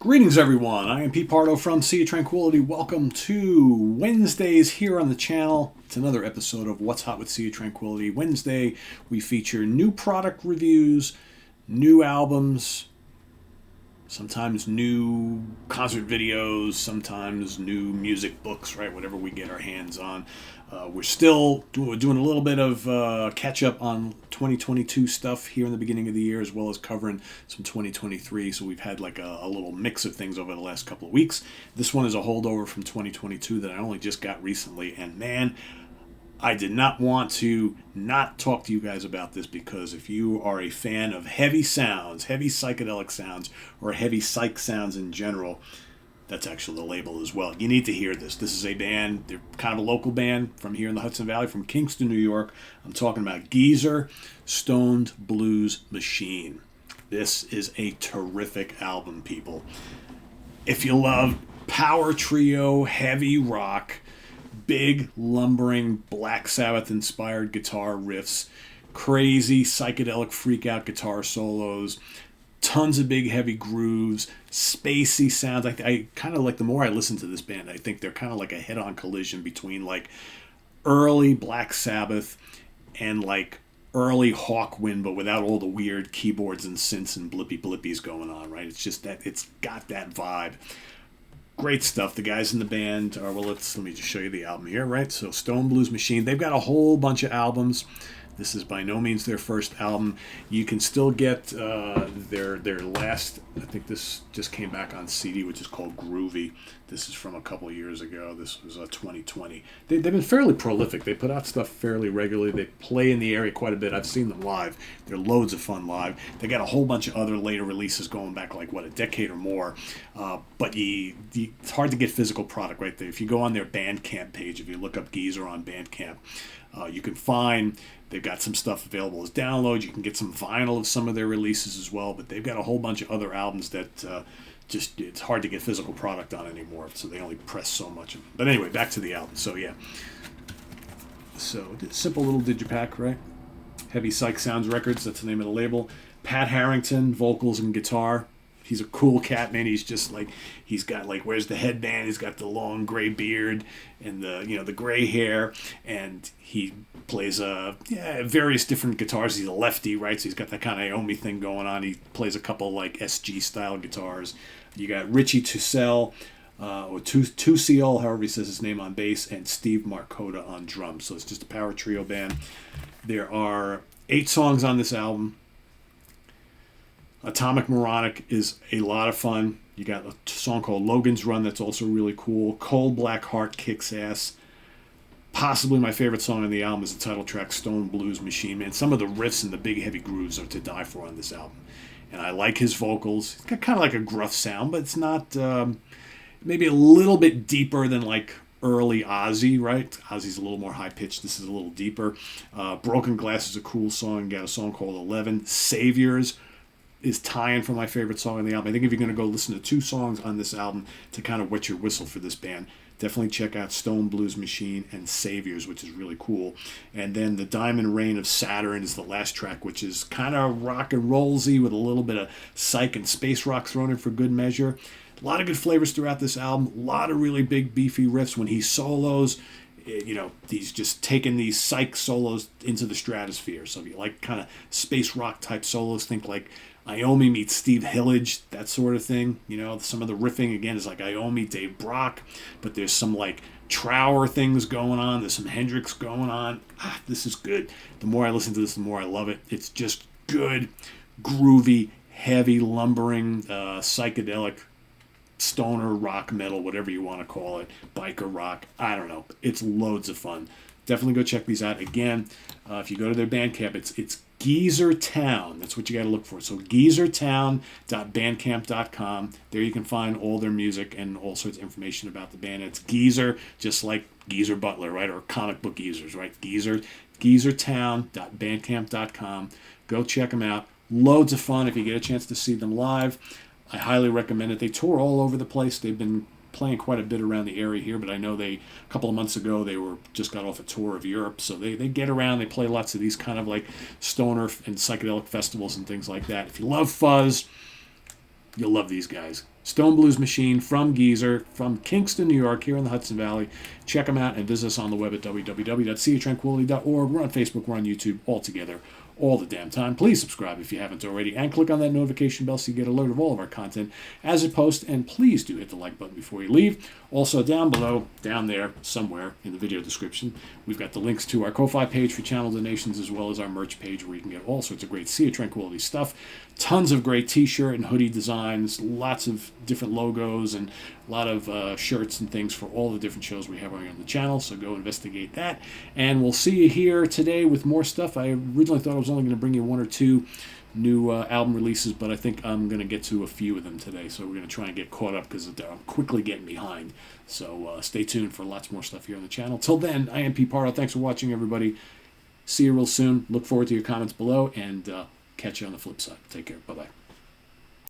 Greetings, everyone. I am Pete Pardo from Sea of Tranquility. Welcome to Wednesdays here on the channel. It's another episode of What's Hot with Sea of Tranquility. Wednesday, we feature new product reviews, new albums, sometimes new concert videos, sometimes new music books, right? Whatever we get our hands on. We're still doing a little bit of catch up on 2022 stuff here in the beginning of the year, as well as covering some 2023. So we've had like a little mix of things over the last couple of weeks. This one is a holdover from 2022 that I only just got recently. And man, I did not want to not talk to you guys about this, because if you are a fan of heavy sounds, heavy psychedelic sounds, or heavy psych sounds in general, that's actually the label as well. You need to hear this. This is a band, they're kind of a local band from here in the Hudson Valley, from Kingston, New York. I'm talking about Geezer Stoned Blues Machine. This is a terrific album, people. If you love power trio, heavy rock, big, lumbering, Black Sabbath-inspired guitar riffs, crazy psychedelic freak-out guitar solos, tons of big, heavy grooves, spacey sounds. I kind of like, the more I listen to this band, I think they're kind of like a head-on collision between like early Black Sabbath and like early Hawkwind, but without all the weird keyboards and synths and blippies going on, right? It's just that it's got that vibe. Great stuff. The guys in the band are, well, let me just show you the album here, right? So Stone Blues Machine, they've got a whole bunch of albums. This is by no means their first album. You can still get their last, I think this just came back on CD, which is called Groovy. This is from a couple of years ago. This was 2020. They've been fairly prolific. They put out stuff fairly regularly. They play in the area quite a bit. I've seen them live. They're loads of fun live. They got a whole bunch of other later releases going back like, a decade or more. But it's hard to get physical product right there. If you go on their Bandcamp page, if you look up Geezer on Bandcamp, you can find they've got some stuff available as downloads. You can get some vinyl of some of their releases as well, but they've got a whole bunch of other albums that just it's hard to get physical product on anymore, so they only press so much of them. But anyway, back to the album. So yeah, so simple little digipack, right? Heavy Psych Sounds Records, that's the name of the label. Pat Harrington, vocals and guitar. He's a cool cat, man. He's just like, he's got like, wears the headband, he's got the long gray beard and the gray hair, and he plays various different guitars. He's a lefty, right? So he's got that kind of Iommi thing going on. He plays a couple like SG style guitars. You got Richie Tussell, or Tusiel, however he says his name, on bass, and Steve Marcoda on drums. So it's just a power trio band. There are 8 songs on this album. Atomic Moronic is a lot of fun. You got a song called Logan's Run that's also really cool. Cold Black Heart kicks ass. Possibly my favorite song on the album is the title track, Stone Blues Machine. Man, some of the riffs and the big heavy grooves are to die for on this album. And I like his vocals. It's got kind of like a gruff sound, but it's not, maybe a little bit deeper than like early Ozzy, right? Ozzy's a little more high-pitched. This is a little deeper. Broken Glass is a cool song. You got a song called 11. Saviors is tying for my favorite song on the album. I think if you're going to go listen to 2 songs on this album to kind of wet your whistle for this band, definitely check out Stone Blues Machine and Saviors, which is really cool. And then The Diamond Reign of Saturn is the last track, which is kind of rock and rollsy with a little bit of psych and space rock thrown in for good measure. A lot of good flavors throughout this album. A lot of really big, beefy riffs. When he solos, he's just taking these psych solos into the stratosphere. So if you like kind of space rock type solos, think like Iommi meets Steve Hillage, that sort of thing. Some of the riffing, again, is like Iommi, Dave Brock, but there's some like Trower things going on. There's some Hendrix going on. This is good. The more I listen to this, the more I love it. It's just good, groovy, heavy, lumbering, psychedelic, stoner rock metal, whatever you want to call it, biker rock. I don't know. It's loads of fun. Definitely go check these out. Again, if you go to their Bandcamp, it's Geezer Town. That's what you got to look for. So geezertown.bandcamp.com. There you can find all their music and all sorts of information about the band. It's Geezer, just like Geezer Butler, right? Or comic book geezers, right? geezertown.bandcamp.com. Go check them out. Loads of fun if you get a chance to see them live. I highly recommend it. They tour all over the place. They've been playing quite a bit around the area here, but I know a couple of months ago they just got off a tour of Europe, so they get around. They play lots of these kind of like stoner and psychedelic festivals and things like that. If you love fuzz, You'll love these guys. Stone Blues Machine from Geezer, from Kingston, New York, here in the Hudson Valley. Check them out and visit us on the web at www.seatranquility.org. We're on Facebook, we're on YouTube, all together, all the damn time. Please subscribe if you haven't already, and click on that notification bell so you get alert of all of our content as it posts. And please do hit the like button before you leave. Also, down below, down there, somewhere in the video description, we've got the links to our Ko-Fi page for channel donations, as well as our merch page where you can get all sorts of great Sea of Tranquility stuff. Tons of great t-shirt and hoodie designs, lots of different logos, and a lot of shirts and things for all the different shows we have on the channel, so go investigate that. And we'll see you here today with more stuff. I originally thought I was only going to bring you one or two new album releases, but I think I'm going to get to a few of them today, so we're going to try and get caught up because I'm quickly getting behind. So stay tuned for lots more stuff here on the channel. Till then, I am Pete Pardo. Thanks for watching, everybody. See you real soon. Look forward to your comments below, and catch you on the flip side. Take care. Bye-bye.